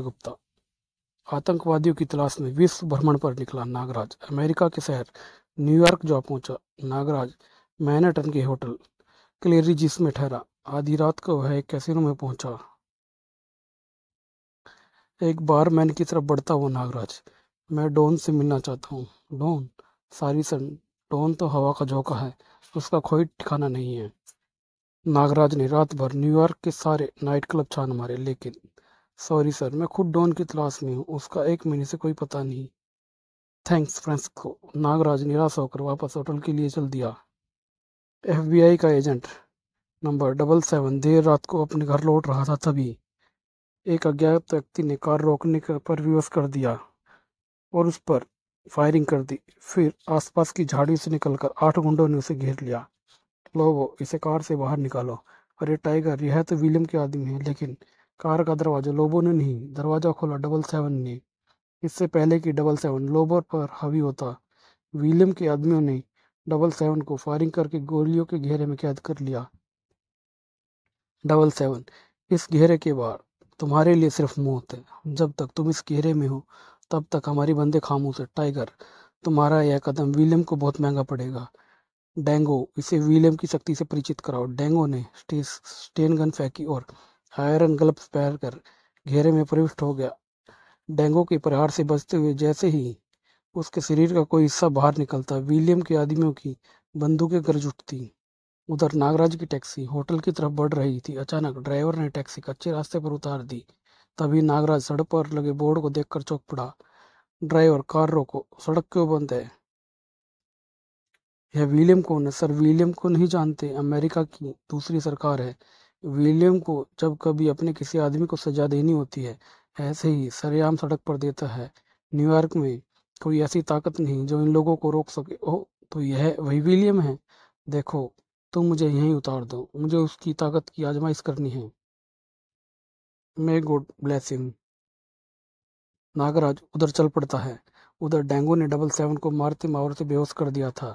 गुप्ता। आतंकवादियों की तलाश में विश्व भ्रमण पर निकला नागराज। अमेरिका के शहर न्यूयॉर्क जा पहुंचा नागराज। मैनहट्टन के होटल क्लेरिजिस में ठहरा। आधी रात को वह एक कैसीनो में पहुंचा। एक बारमैन की तरफ बढ़ता हुआ नागराज, मैं डॉन से मिलना चाहता हूँ। डॉन? सारी सन, डॉन तो हवा का झोंका है, उसका कोई ठिकाना नहीं है। नागराज ने रात भर न्यूयॉर्क के सारे नाइट क्लब छान मारे, लेकिन सॉरी सर, मैं खुद डॉन की तलाश में हूँ, उसका 1 महीने से कोई पता नहीं। Thanks Francisco. नागराज निराश होकर वापस होटल के लिए चल दिया। FBI का एजेंट नंबर 77 देर रात को अपने घर लौट रहा था, तभी एक अज्ञात व्यक्ति ने कार रोकने पर विवश कर दिया और उस पर फायरिंग कर दी। फिर आसपास की झाड़ियों से निकलकर 8 गुंडों ने उसे घेर लिया। लोगो, इसे कार से बाहर निकालो। अरे टाइगर, यह तो विलियम के आदमी है। लेकिन कार का दरवाजा लोबो ने नहीं, दरवाजा खोला 77 ने। इससे पहले कि 77 लोबो पर हावी होता, विलियम के आदमियों ने 77 को फायरिंग करके गोलियों के घेरे में कैद कर लिया। 77, इस घेरे के बाहर तुम्हारे लिए सिर्फ मौत है। जब तक तुम इस घेरे में हो तब तक हमारी बंदे खामोश है। टाइगर, तुम्हारा यह कदम विलियम को बहुत महंगा पड़ेगा। डेंगो, इसे विलियम की शक्ति से परिचित कराओ। डेंगो ने स्टेन गन फेंकी और आयरन ग्लव्स पहनकर घेरे में प्रविष्ट हो गया। डेंगो के प्रहार से बचते हुए जैसे ही उसके शरीर का कोई हिस्सा बाहर निकलता, विलियम के आदमियों की बंदूकें गरज उठती। उधर नागराज की टैक्सी होटल की तरफ बढ़ रही थी। अचानक ड्राइवर ने टैक्सी कच्चे रास्ते पर उतार दी। तभी नागराज सड़क पर लगे बोर्ड को देखकर चौंक पड़ा। ड्राइवर, कार रोको, सड़क क्यों बंद है? यह विलियम कौन है? सर, विलियम को नहीं जानते, अमेरिका की दूसरी सरकार है। विलियम को जब कभी अपने किसी आदमी को सजा देनी होती है, ऐसे ही सरेआम सड़क पर देता है। न्यूयॉर्क में कोई ऐसी ताकत नहीं जो इन लोगों को रोक सके। ओह, तो यह वही विलियम है। देखो, तुम मुझे यहीं उतार दो, मुझे उसकी ताकत की आजमाइश करनी है। May God bless him. Nagraj उधर चल पड़ता है। उधर डेंगू ने 77 को मारते मारते बेहोश कर दिया था।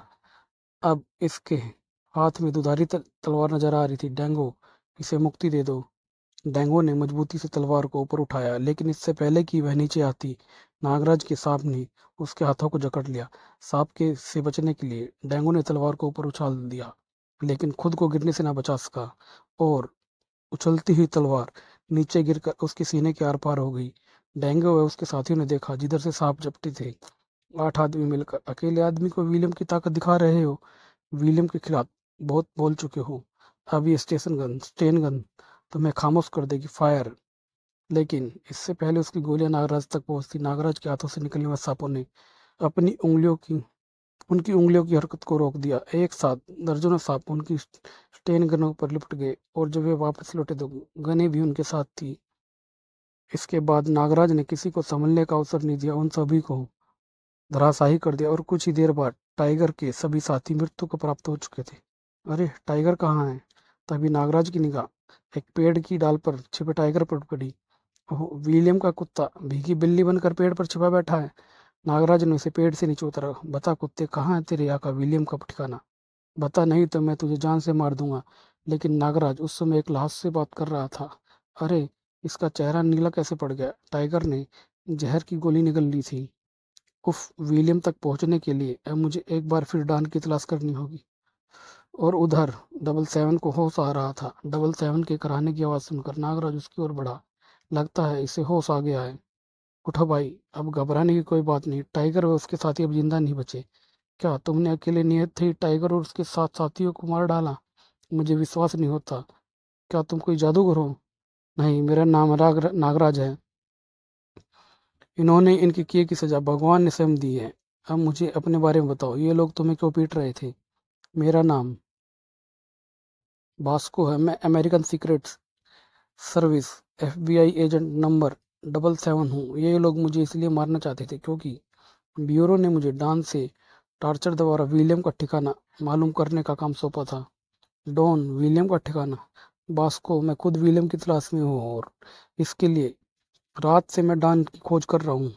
अब इसके हाथ में दुधारी तलवार नजर आ रही थी। डेंगो, इसे मुक्ति दे दो। डेंगो ने मजबूती से तलवार को ऊपर उठाया, लेकिन इससे पहले कि वह नीचे आती, नागराज के सांप ने उसके हाथों को जकड़ लिया। सांप के से बचने के लिए डेंगो ने तलवार को ऊपर उछाल दिया, लेकिन खुद को गिरने से ना बचा सका और उछलती हुई तलवार नीचे गिरकर उसके सीने के आर पार हो गई। डेंगो व उसके साथियों ने देखा जिधर से सांप झपटे थे। 8 आदमी मिलकर अकेले आदमी को विलियम की ताकत दिखा रहे हो। विलियम के खिलाफ बहुत बोल चुके हो। अब ये स्टेन गन तुम्हें खामोश कर देगी। फायर! लेकिन इससे पहले उसकी गोलियां नागराज तक पहुंचती, नागराज के हाथों से निकलने वाले सांपों ने अपनी उनकी उंगलियों की हरकत को रोक दिया। एक साथ दर्जनों सांप उनकी स्टेन गनों पर लिपट गए और जब वे वापस लौटे तो गनें भी उनके साथ थी। इसके बाद नागराज ने किसी को संभलने का अवसर नहीं दिया, उन सभी को धराशायी कर दिया और कुछ ही देर बाद टाइगर के सभी साथी मृत्यु को प्राप्त हो चुके थे। अरे टाइगर कहाँ है? तभी नागराज की निगाह एक पेड़ की डाल पर छिपे टाइगर पर पड़ी। ओह, विलियम का कुत्ता भीगी बिल्ली बनकर पेड़ पर छिपा बैठा है। नागराज ने उसे पेड़ से नीचे उतारा। बता कुत्ते, कहाँ है तेरे आका विलियम का ठिकाना? बता, नहीं तो मैं तुझे जान से मार दूंगा। लेकिन नागराज उस समय एक लाश से बात कर रहा था। अरे, इसका चेहरा नीला कैसे पड़ गया? टाइगर ने जहर की गोली निगल ली थी। उफ, विलियम तक पहुंचने के लिए अब मुझे एक बार फिर डॉन की तलाश करनी होगी। और उधर 77 को होश आ रहा था। 77 के कराहने की आवाज सुनकर नागराज उसकी ओर बढ़ा। लगता है इसे होश आ गया है। उठो भाई, अब घबराने की कोई बात नहीं। टाइगर व उसके साथी अब जिंदा नहीं बचे। क्या तुमने अकेले नियत थी टाइगर और उसके साथ साथियों को मार डाला? मुझे विश्वास नहीं होता। क्या तुम कोई जादूगर हो? नहीं, मेरा नाम नागराज है। इन्होंने इनके किए की सजा भगवान ने स्वयं दी है। अब मुझे अपने बारे में बताओ, ये लोग तुम्हें क्यों पीट रहे थे? मेरा नाम बास्को है। मैं American secret service FBI agent number 77 हूँ। ये लोग मुझे इसलिए मारना चाहते थे क्योंकि ब्यूरो ने मुझे डॉन से टॉर्चर द्वारा विलियम का ठिकाना मालूम करने का काम सौंपा था। डॉन, विलियम का ठिकाना? बास्को, मैं खुद विलियम की तलाश में हूँ और इसके लिए रात से मैं डॉन की खोज कर रहा हूँ।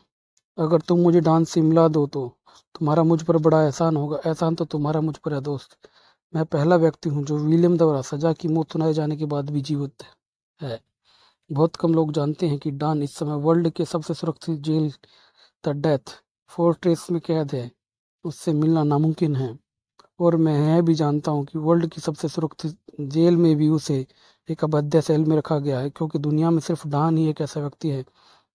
अगर तुम मुझे डॉन से मिला दो तो तुम्हारा मुझ पर बड़ा एहसान होगा। एहसान तो तुम्हारा मुझ पर है दोस्त। मैं पहला व्यक्ति हूँ जो विलियम द्वारा सजा की मौत सुनाए जाने के बाद भी जीवित है। बहुत कम लोग जानते हैं कि डॉन इस समय वर्ल्ड के सबसे सुरक्षित जेल द डेथ फोर्ट्रेस में कैद है। उससे मिलना नामुमकिन है। और मैं यह भी जानता हूँ कि वर्ल्ड की सबसे सुरक्षित जेल में भी उसे एक अभद्र सेल में रखा गया है, क्योंकि दुनिया में सिर्फ डॉन ही एक ऐसा व्यक्ति है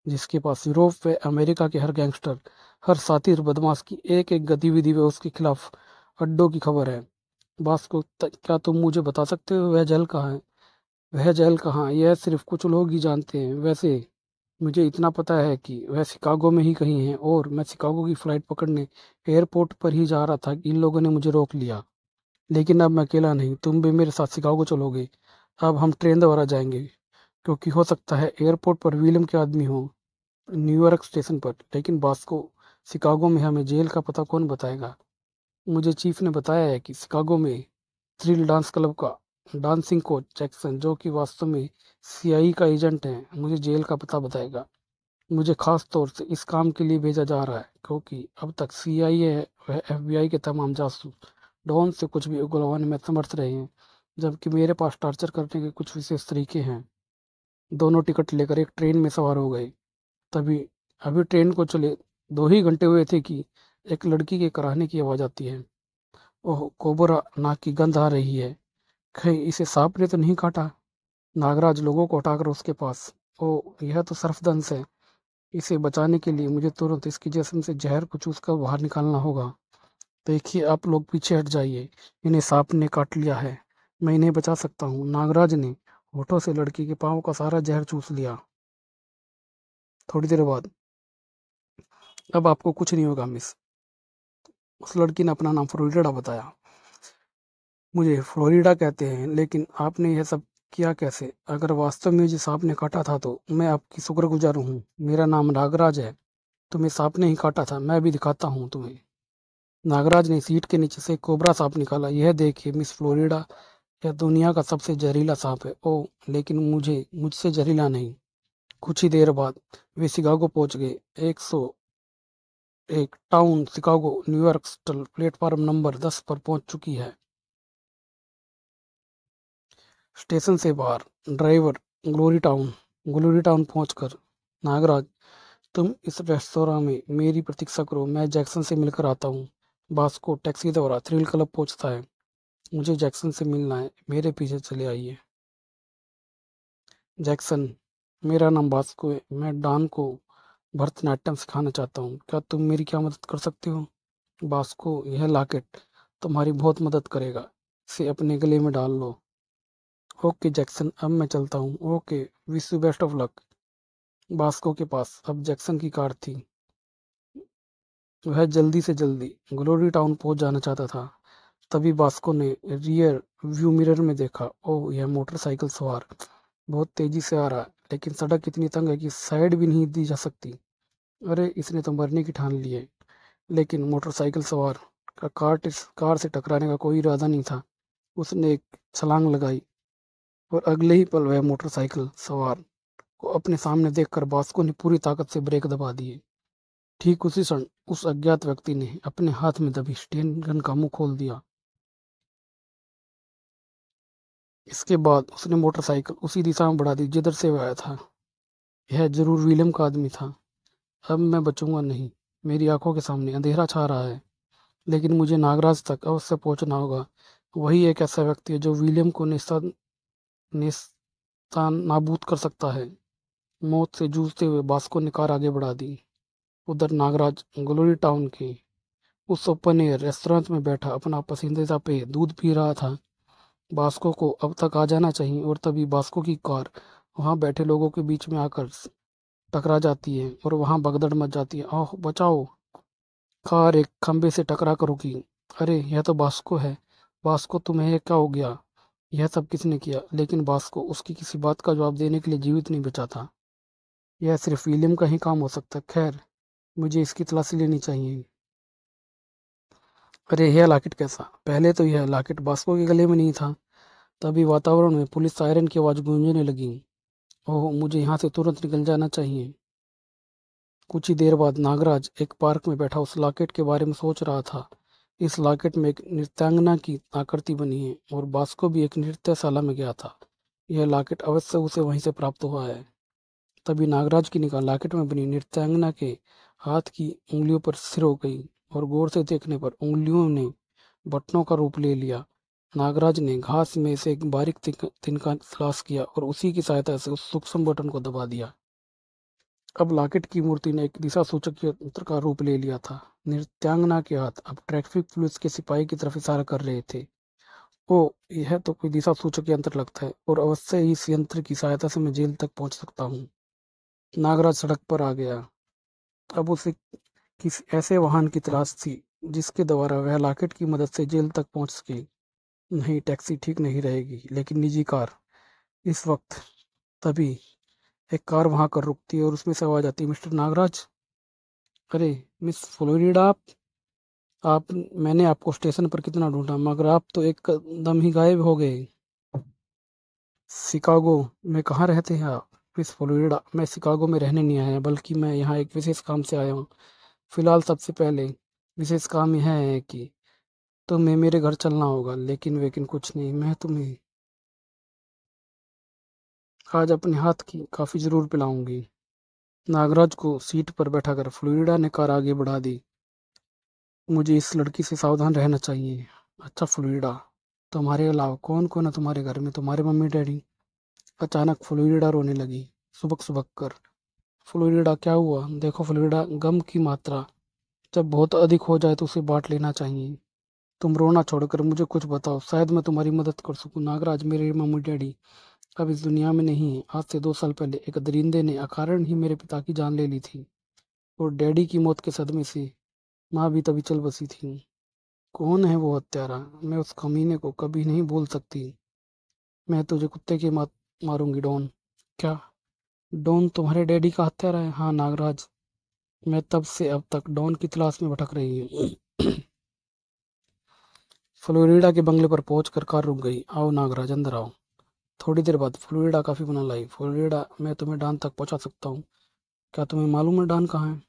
जिसके पास यूरोप व अमेरिका के हर गैंगस्टर, हर साथी और बदमाश की एक एक गतिविधि व उसके खिलाफ अड्डों की खबर है। बॉस को क्या तुम मुझे बता सकते हो वह जेल कहाँ है? वह जेल कहाँ, यह सिर्फ कुछ लोग ही जानते हैं। वैसे मुझे इतना पता है कि वह शिकागो में ही कहीं है, और मैं शिकागो की फ्लाइट पकड़ने एयरपोर्ट पर ही जा रहा था कि इन लोगों ने मुझे रोक लिया। लेकिन अब मैं अकेला नहीं, तुम भी मेरे साथ शिकागो चलोगे। अब हम ट्रेन द्वारा जाएंगे, क्योंकि हो सकता है एयरपोर्ट पर विलियम के आदमी हो न्यूयॉर्क स्टेशन पर। लेकिन बॉस को शिकागो में हमें जेल का पता कौन बताएगा? मुझे चीफ ने बताया है कि शिकागो में थ्रिल डांस क्लब का डांसिंग कोच जैक्सन, जो कि वास्तव में सीआईए का एजेंट है, मुझे जेल का पता बताएगा। मुझे खास तौर से इस काम के लिए भेजा जा रहा है क्योंकि अब तक सीआईए व एफबीआई के तमाम जासूस डॉन से कुछ भी उगलवाने में समर्थ रहे हैं, जबकि मेरे पास टॉर्चर करने के कुछ विशेष तरीके हैं। दोनों टिकट लेकर एक ट्रेन में सवार हो गए। तभी अभी ट्रेन को चले 2 ही घंटे हुए थे कि एक लड़की के कराहने की आवाज़ आती है। ओह कोबरा, नाक की गंध आ रही है। कहीं इसे सांप ने तो नहीं काटा? नागराज लोगों को हटाकर उसके पास। ओह यह तो सर्पदंश है। इसे बचाने के लिए मुझे तुरंत इसकी जिस्म से जहर को चूसकर बाहर निकालना होगा। देखिए आप लोग पीछे हट जाइए, इन्हें सांप ने काट लिया है। मैं इन्हें बचा सकता हूँ। नागराज ने होठों से लड़की के पाँव का सारा जहर चूस लिया। थोड़ी देर बाद, अब आपको कुछ नहीं होगा मिस। उस लड़की ने अपना नाम फ्लोरिडा बताया। मुझे फ्लोरिडा कहते हैं, लेकिन आपने यह सब किया कैसे? अगर वास्तव में मुझे सांप ने काटा था तो मैं आपकी शुक्रगुजार हूँ। मेरा नाम नागराज है। तुम्हें सांप ने ही काटा था, मैं भी दिखाता हूँ तुम्हें। नागराज ने सीट के नीचे से एक कोबरा सांप निकाला। यह देखिए मिस फ्लोरिडा, यह दुनिया का सबसे जहरीला सांप है। ओह लेकिन मुझसे जहरीला नहीं। कुछ ही देर बाद वे शिकागो पहुंच गए। 101 town Chicago New York stall platform number 10 पर पहुंच चुकी है। स्टेशन से बाहर ड्राइवर ग्लोरी टाउन पहुंचकर, नागराज तुम इस रेस्तोरां में मेरी प्रतीक्षा करो, मैं जैक्सन से मिलकर आता हूँ। बॉस को टैक्सी द्वारा थ्रिल क्लब पहुंचता है। मुझे जैक्सन से मिलना है, मेरे पीछे चले आइए। जैक्सन, मेरा नाम बास्को है, मैं डॉन को भरतनाट्यम सिखाना चाहता हूँ। क्या तुम मेरी क्या मदद कर सकते हो? बास्को, यह लॉकेट तुम्हारी बहुत मदद करेगा, इसे अपने गले में डाल लो। ओके जैक्सन, अब मैं चलता हूँ। Okay, wish you best of luck. Bosco के पास अब जैक्सन की कार थी। वह जल्दी से जल्दी ग्लोरी टाउन पहुंच जाना चाहता था। तभी बास्को ने रियर व्यू मिरर में देखा। ओह यह मोटरसाइकिल सवार बहुत तेजी से आ रहा है, लेकिन सड़क इतनी तंग है कि साइड भी नहीं दी जा सकती। अरे इसने तो मरने की ठान ली है। लेकिन मोटरसाइकिल सवार का कार से टकराने का कोई इरादा नहीं था। उसने एक छलांग लगाई और अगले ही पल वह मोटरसाइकिल सवार को अपने सामने देखकर बास्को ने पूरी ताकत से ब्रेक दबा दिए। ठीक उसी क्षण उस अज्ञात व्यक्ति ने अपने हाथ में दबी स्टेन गन का मुंह खोल दिया। इसके बाद उसने मोटरसाइकिल उसी दिशा में बढ़ा दी जिधर से वह आया था। यह जरूर विलियम का आदमी था। अब मैं बचूंगा नहीं। मेरी आंखों के सामने अंधेरा छा रहा है, लेकिन मुझे नागराज तक अवश्य पहुंचना होगा। वही एक ऐसा व्यक्ति है जो विलियम को निस्तान नाबूद कर सकता है। मौत से जूझते हुए बास्को ने कार आगे बढ़ा दी। उधर नागराज ग्लोरी टाउन के उस ओपन एयर रेस्टोरेंट में बैठा अपना पसंदीदा पेय दूध पी रहा था। बास्को को अब तक आ जाना चाहिए, और तभी बास्को की कार वहां बैठे लोगों के बीच में आकर टकरा जाती है और वहां भगदड़ मच जाती है। ओह बचाओ! कार एक खंबे से टकरा कर रुकी। अरे यह तो बास्को है। बास्को, तुम्हें क्या हो गया? यह सब किसने किया? लेकिन बास्को उसकी किसी बात का जवाब देने के लिए जीवित नहीं बचा था। यह सिर्फ विलियम का ही काम हो सकता है। खैर, मुझे इसकी तलाशी लेनी चाहिए। अरे यह लॉकेट कैसा? पहले तो यह लॉकेट बास्को के गले में नहीं था। तभी वातावरण में पुलिस सायरन की आवाज़ गूंजने लगी। ओह मुझे यहाँ से तुरंत निकल जाना चाहिए। कुछ ही देर बाद नागराज एक पार्क में बैठा उस लॉकेट के बारे में सोच रहा था। इस लॉकेट में एक नृत्यांगना की आकृति बनी है, और बास्को भी एक नृत्यशाला में गया था। यह लॉकेट अवश्य उसे वहीं से प्राप्त हुआ है। तभी नागराज की निगाह लॉकेट में बनी नृत्यांगना के हाथ की उंगलियों पर स्थिर हो गई और गौर से देखने पर उंगलियों ने बटनों का रूप ले लिया। नागराज ने घास में से एक बारीक तिनका तलाश किया और उसी की सहायता से उस सूक्ष्म बटन को दबा दिया। अब लॉकेट की मूर्ति ने एक दिशा सूचक यंत्र का रूप ले लिया था। नृत्यांगना के हाथ अब ट्रैफिक पुलिस के सिपाही की तरफ इशारा कर रहे थे। ओ, यह तो कोई दिशा सूचक यंत्र लगता है और अवश्य ही इस यंत्र की सहायता से मैं जेल तक पहुंच सकता हूँ। नागराज सड़क पर आ गया। अब उसे किसी ऐसे वाहन की तलाश थी जिसके द्वारा वह लॉकेट की मदद से जेल तक पहुंच सके। नहीं, टैक्सी ठीक नहीं रहेगी, लेकिन निजी कार। इस वक्त तभी एक कार वहां कर रुकती है और उसमें से आवाज आती है, मिस्टर नागराज। अरे मिस फ्लोरिडा, आप मैंने आपको स्टेशन पर कितना ढूंढा, मगर आप तो एकदम ही गायब हो गए। शिकागो में कहाँ रहते हैं आप? मिस फ्लोरिडा, मैं शिकागो में रहने नहीं आया, बल्कि मैं यहाँ एक विशेष काम से आया हूँ। फिलहाल सबसे पहले विशेष काम यह है कि तुम्हें मेरे घर चलना होगा। लेकिन कुछ नहीं, मैं तुम्हें आज अपने हाथ की कॉफी जरूर पिलाऊंगी। नागराज को सीट पर बैठाकर फ्लोरिडा ने कार आगे बढ़ा दी। मुझे इस लड़की से सावधान रहना चाहिए। अच्छा फ्लोरिडा, तुम्हारे अलावा कौन कौन है तुम्हारे घर में? तुम्हारे मम्मी डैडी? अचानक फ्लोरिडा रोने लगी, सुबक सुबक कर। फ्लोरिडा, क्या हुआ? देखो फ्लोरिडा, गम की मात्रा जब बहुत अधिक हो जाए तो उसे बांट लेना चाहिए। तुम रोना छोड़कर मुझे कुछ बताओ, शायद मैं तुम्हारी मदद कर सकूं। नागराज, मेरे मम्मी डैडी अब इस दुनिया में नहीं है। आज से 2 साल पहले एक दरिंदे ने अकारण ही मेरे पिता की जान ले ली थी, और डैडी की मौत के सदमे से माँ भी तभी चल बसी थी। कौन है वो हत्यारा? मैं उस कमीने को कभी नहीं भूल सकती। मैं तुझे कुत्ते की मात मारूंगी, डॉन। क्या? डॉन तुम्हारे डैडी का हत्यारा है? हाँ नागराज, मैं तब से अब तक डॉन की तलाश में भटक रही हूँ। फ्लोरिडा के बंगले पर पहुंचकर कार रुक गई। आओ नागराज, अंदर आओ। थोड़ी देर बाद फ्लोरिडा काफी बना लाई। फ्लोरिडा, मैं तुम्हें डॉन तक पहुंचा सकता हूँ। क्या तुम्हें मालूम है डॉन कहाँ है?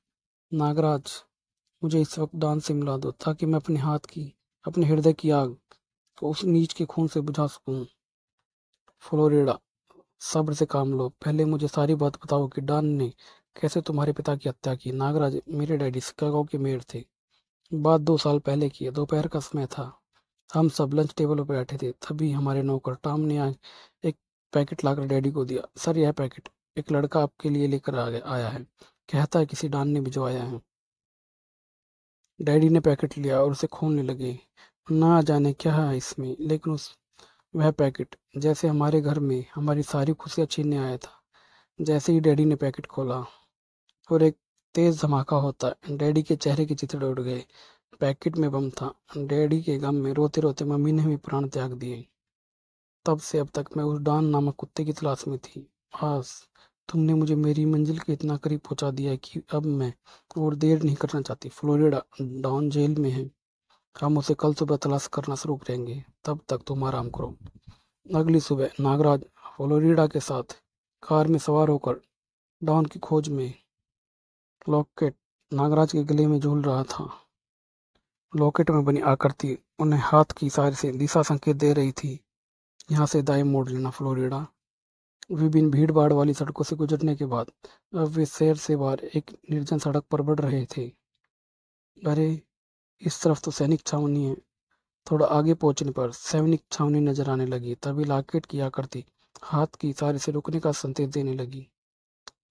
नागराज, मुझे इस वक्त डॉन से मिला दो, ताकि मैं अपने हृदय की आग को उस नीच के खून से बुझा सकूं। फ्लोरिडा, सब्र से काम लो। पहले मुझे सारी बात बताओ कि डॉन ने कैसे तुम्हारे पिता की हत्या की। नागराज, मेरे डैडी शिकागो के मेयर थे। बात 2 साल पहले की है। दोपहर का समय था। हम सब लंच टेबल पर बैठे थे, तभी हमारे नौकर टॉम ने एक पैकेट लाकर डैडी को दिया। सर, यह पैकेट एक लड़का आपके लिए लेकर आया है। कहता है किसी डॉन ने भिजवाया है। डैडी ने पैकेट लिया और उसे खोलने लगे। ना जाने क्या है इसमें, लेकिन उस वह पैकेट जैसे हमारे घर में हमारी सारी खुशियां छीनने आया था। जैसे ही डैडी ने पैकेट खोला और एक तेज धमाका होता, डैडी के चेहरे के चित्र उड़ गए। पैकेट में बम था। डैडी के गम में रोते रोते मम्मी ने भी प्राण त्याग दिए। तब से अब तक मैं उस डॉन नामक कुत्ते की तलाश में थी। आज तुमने मुझे मेरी मंजिल के इतना करीब पहुंचा दिया है कि अब मैं और देर नहीं करना चाहती। फ्लोरिडा, डॉन जेल में है। हम उसे कल सुबह तलाश करना शुरू करेंगे। तब तक तुम आराम करो। अगली सुबह नागराज फ्लोरिडा के साथ कार में सवार होकर डॉन की खोज में। लॉकेट नागराज के गले में झूल रहा था। लॉकेट में बनी आकृति उन्हें हाथ की इशारे से दिशा संकेत दे रही थी। यहाँ से दाएं मोड़ लेना फ्लोरिडा। विभिन्न भीड़ भाड़ वाली सड़कों से गुजरने के बाद अब वे शहर से बाहर एक निर्जन सड़क पर बढ़ रहे थे। अरे, इस तरफ तो सैनिक छावनी है। थोड़ा आगे पहुंचने पर सैनिक छावनी नजर आने लगी। तभी लॉकेट की आकृति हाथ की इशारे से रुकने का संकेत देने लगी।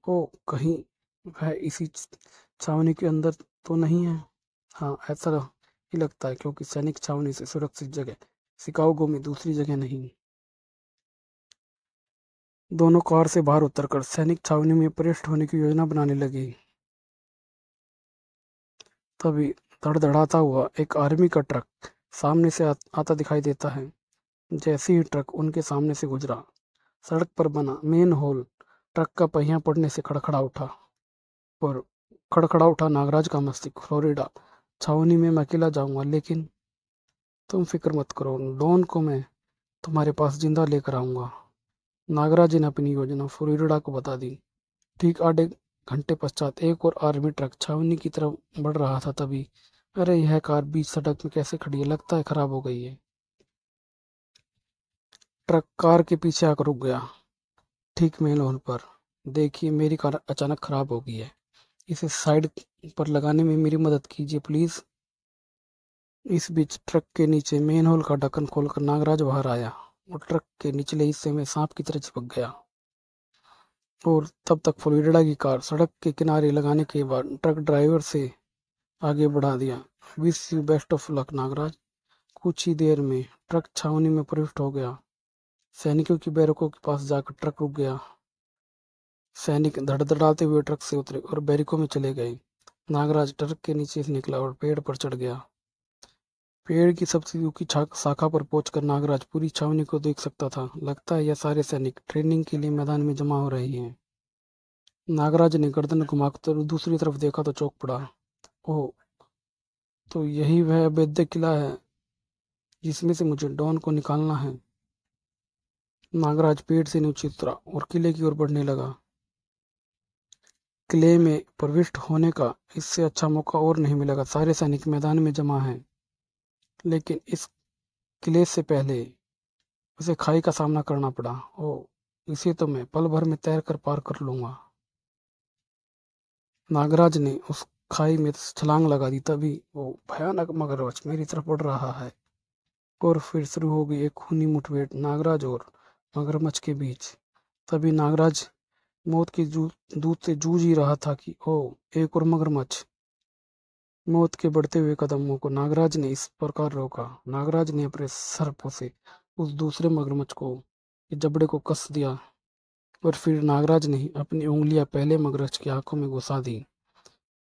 ओ, कहीं वह इसी छावनी के अंदर तो नहीं है? हाँ, ऐसा ही लगता है, क्योंकि सैनिक छावनी से सुरक्षित जगह शिकागो में दूसरी जगह नहीं। दोनों कार से बाहर उतरकर सैनिक छावनी में प्रविष्ट होने की योजना बनाने लगे। तभी धड़धड़ाता हुआ एक आर्मी का ट्रक सामने से आता दिखाई देता है। जैसे ही ट्रक उनके सामने से गुजरा, सड़क पर बना मेन होल ट्रक का पहिया पड़ने से और खड़खड़ा उठा नागराज का मस्तिष्क। फ्लोरिडा, छावनी में मैं अकेला जाऊंगा, लेकिन तुम फिक्र मत करो, डॉन को मैं तुम्हारे पास जिंदा लेकर आऊंगा। नागराज ने अपनी योजना फ्लोरिडा को बता दी। ठीक आधे घंटे पश्चात एक और आर्मी ट्रक छावनी की तरफ बढ़ रहा था। तभी, अरे, यह कार बीच सड़क में कैसे खड़ी है? लगता है खराब हो गई है। ट्रक कार के पीछे आकर रुक गया, ठीक मेन होल पर। देखिए, मेरी कार अचानक खराब हो गई है, इसे साइड पर लगाने में मेरी मदद कीजिए प्लीज। इस बीच ट्रक के नीचे मेन होल का ढक्कन खोलकर नागराज बाहर आया और ट्रक के निचले हिस्से में सांप की तरह चिपक गया। और तब तक फ्लोरिडा की कार सड़क के किनारे लगाने के बाद ट्रक ड्राइवर से आगे बढ़ा दिया। Wish you best of luck Nagraj. कुछ ही देर में ट्रक छावनी में प्रविष्ट हो गया। सैनिकों की बैरकों के पास जाकर ट्रक रुक गया। सैनिक धड़धड़ाते हुए ट्रक से उतरे और बैरिकों में चले गए। नागराज ट्रक के नीचे से निकला और पेड़ पर चढ़ गया। पेड़ की सबसे ऊंची शाखा पर पहुंचकर नागराज पूरी छावनी को देख सकता था। लगता है यह सारे सैनिक ट्रेनिंग के लिए मैदान में जमा हो रहे हैं। नागराज ने गर्दन घुमाकर दूसरी तरफ देखा तो चौंक पड़ा। ओह, तो यही वह अवैध किला है जिसमें से मुझे डॉन को निकालना है। नागराज पेड़ से नीचे उतरा और किले की ओर बढ़ने लगा। किले में प्रविष्ट होने का इससे अच्छा मौका और नहीं मिलेगा। सारे सैनिक मैदान में जमा हैं, लेकिन इस किले से पहले उसे खाई का सामना करना पड़ा। ओ, इसे तो मैं पल भर में तैर कर पार कर लूंगा। नागराज ने उस खाई में छलांग लगा दी। तभी वो भयानक मगरमच्छ मेरी तरफ बढ़ रहा है और फिर शुरू हो गई एक खूनी मुठभेड़ नागराज और मगरमच्छ के बीच। तभी नागराज मौत की दूध से जूझ ही रहा था कि ओ, एक और मगरमच्छ। मौत के बढ़ते हुए कदमों को नागराज ने इस प्रकार रोका। नागराज ने अपने सर्पों से उस दूसरे मगरमच्छ को के जबड़े को कस दिया और फिर नागराज ने अपनी उंगलियां पहले मगरमच्छ की आंखों में घुसा दी।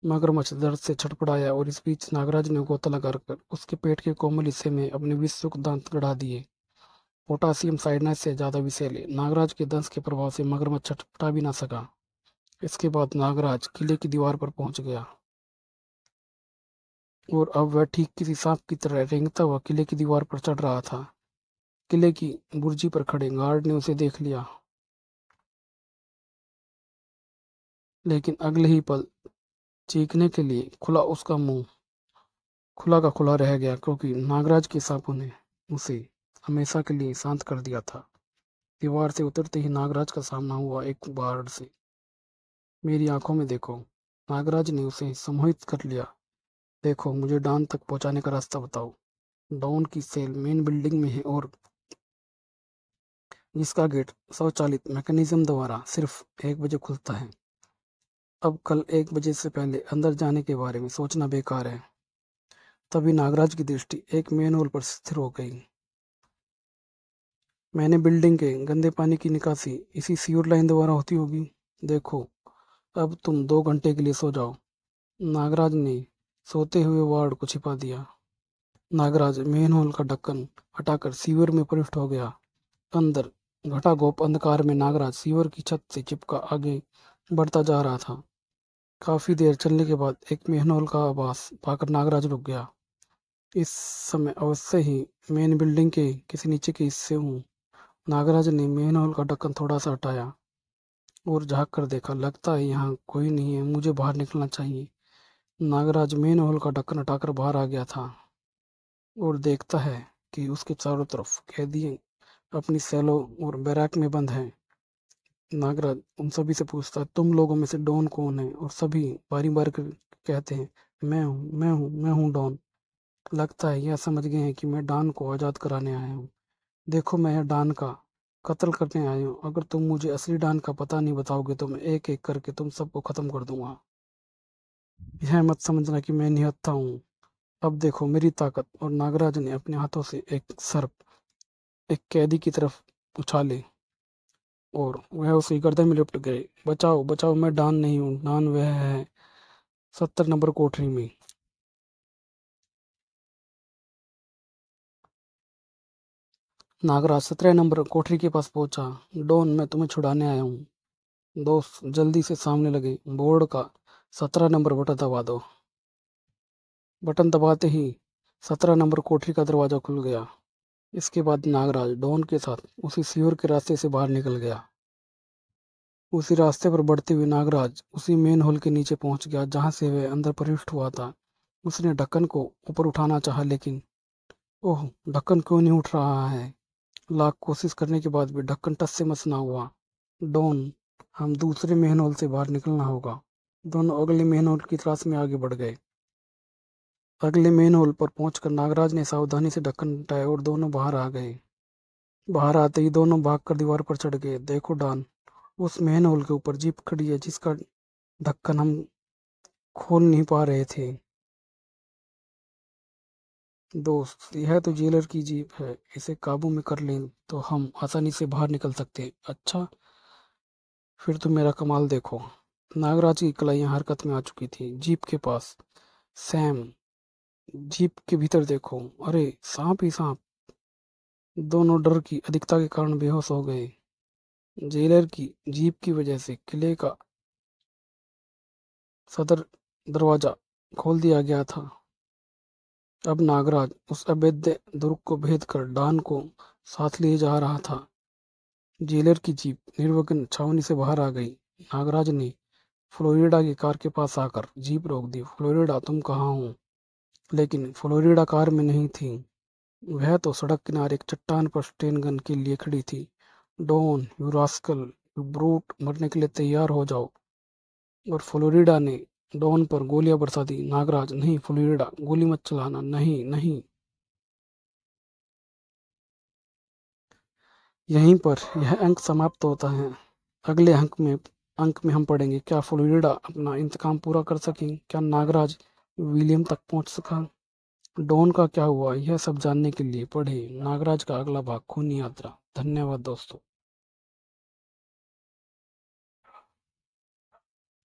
मगरमच्छ दर्द से छटपटाया और इस बीच नागराज ने गोता लगाकर उसके पेट के कोमल हिस्से में अपने विषयुक्त दांत गड़ा दिए। पोटासियम साइनाइड से ज्यादा विषैले नागराज के दंश के प्रभाव से मगरमच्छ छटपटा भी ना सका। इसके बाद नागराज किले की दीवार पर पहुंच गया और अब वह ठीक किसी सांप की तरह रेंगता हुआ किले की दीवार पर चढ़ रहा था। किले की बुर्जी पर खड़े गार्ड ने उसे देख लिया, लेकिन अगले ही पल चीखने के लिए उसका मुंह खुला का खुला रह गया, क्योंकि नागराज के सांपों ने उसे हमेशा के लिए शांत कर दिया था। दीवार से उतरते ही नागराज का सामना हुआ एक गार्ड से। मेरी आंखों में देखो। नागराज ने उसे सम्मोहित कर लिया। देखो, मुझे डॉन तक पहुंचाने का रास्ता बताओ। डॉन की सेल मेन बिल्डिंग में है और जिसका गेट स्वचालित मैकेनिज्म द्वारा सिर्फ 1 बजे खुलता है। अब कल 1 बजे से पहले अंदर जाने के बारे में सोचना बेकार है। तभी नागराज की दृष्टि एक मेन होल पर स्थिर हो गई। मैंने बिल्डिंग के गंदे पानी की निकासी इसी सीवर लाइन द्वारा होती होगी। देखो, अब तुम 2 घंटे के लिए सो जाओ। नागराज ने सोते हुए वार्ड को छिपा दिया। नागराज मेन होल का ढक्कन हटाकर सीवर में प्रविष्ट हो गया। अंदर घटाघोप अंधकार में नागराज सीवर की छत से चिपका आगे बढ़ता जा रहा था। काफी देर चलने के बाद एक मेन होल का आवास पाकर नागराज रुक गया। इस समय अवश्य ही मेन बिल्डिंग के किसी नीचे के हिस्से हूँ। नागराज ने मेन हॉल का ढक्कन थोड़ा सा हटाया और झांक कर देखा। लगता है यहाँ कोई नहीं है, मुझे बाहर निकलना चाहिए। नागराज मेन हॉल का ढक्कन हटाकर बाहर आ गया था और देखता है कि उसके चारों तरफ कैदी अपनी सेलों और बैरक में बंद हैं। नागराज उन सभी से पूछता है, तुम लोगों में से डॉन कौन है? और सभी बारी बारी कहते हैं, मैं हूँ, मैं हूँ, मैं हूँ डॉन। लगता है यह समझ गए हैं कि मैं डॉन को आज़ाद कराने आया हूँ। देखो, मैं यहाँ डॉन का कत्ल करने आया हूँ। अगर तुम मुझे असली डॉन का पता नहीं बताओगे तो मैं एक एक करके तुम सबको खत्म कर दूंगा। यह मत समझना कि मैं निहत्था हूँ। अब देखो मेरी ताकत। और नागराज ने अपने हाथों से एक सर्प एक कैदी की तरफ उछाले और वह उसकी गर्दन में लिपट गए। बचाओ, बचाओ, मैं डॉन नहीं हूँ। डॉन वह है 70 नंबर कोठरी में। नागराज 17 नंबर कोठरी के पास पहुंचा। डॉन, मैं तुम्हें छुड़ाने आया हूँ। दोस्त जल्दी से सामने लगे। बोर्ड का 17 नंबर बटन दबा दो। बटन दबाते ही 17 नंबर कोठरी का दरवाजा खुल गया। इसके बाद नागराज डॉन के साथ उसी सीवर के रास्ते से बाहर निकल गया। उसी रास्ते पर बढ़ते हुए नागराज उसी मेन होल के नीचे पहुंच गया जहां से वह अंदर प्रविष्ट हुआ था। उसने ढक्कन को ऊपर उठाना चाहा, लेकिन ओह, ढक्कन क्यों नहीं उठ रहा है? लाख कोशिश करने के बाद भी ढक्कन टस से मस ना हुआ। डॉन, हम दूसरे मेन से बाहर निकलना होगा। दोनों अगले मेन की तलाश में आगे बढ़ गए। अगले मेन पर पहुंचकर नागराज ने सावधानी से ढक्कन हटाया और दोनों बाहर आ गए। बाहर आते ही दोनों भागकर दीवार पर चढ़ गए। देखो डॉन, उस मेन के ऊपर जीप खड़ी है जिसका ढक्कन हम खोल नहीं पा रहे थे। दोस्त, यह तो जेलर की जीप है, इसे काबू में कर लें तो हम आसानी से बाहर निकल सकते हैं। अच्छा, फिर तुम मेरा कमाल देखो। नागराज की कलाइयां हरकत में आ चुकी थी। जीप के पास सैम, जीप के भीतर देखो, अरे सांप ही सांप। दोनों डर की अधिकता के कारण बेहोश हो गए। जेलर की जीप की वजह से किले का सदर दरवाजा खोल दिया गया था। अब नागराज उस अवैध दुर्ग को भेद कर डॉन को साथ लिए जा रहा था। जेलर की जीप निर्विघ्न छावनी से बाहर आ गई। नागराज ने फ्लोरिडा की कार के पास आकर जीप रोक दी। फ्लोरिडा, तुम कहाँ हो? लेकिन फ्लोरिडा कार में नहीं थी। वह तो सड़क किनारे एक चट्टान पर स्टेन गन के लिए खड़ी थी। Don, you rascal, you brute, मरने के लिए तैयार हो जाओ। और फ्लोरिडा ने डॉन पर गोलियां बरसा दी। नागराज, नहीं फ्लोरिडा, गोली मत चलाना, नहीं नहीं। यहीं पर यह अंक समाप्त होता है। अगले अंक में हम पढ़ेंगे, क्या फ्लोरिडा अपना इंतकाम पूरा कर सकी? क्या नागराज विलियम तक पहुंच सका? डॉन का क्या हुआ? यह सब जानने के लिए पढ़े नागराज का अगला भाग, खूनी यात्रा। धन्यवाद दोस्तों।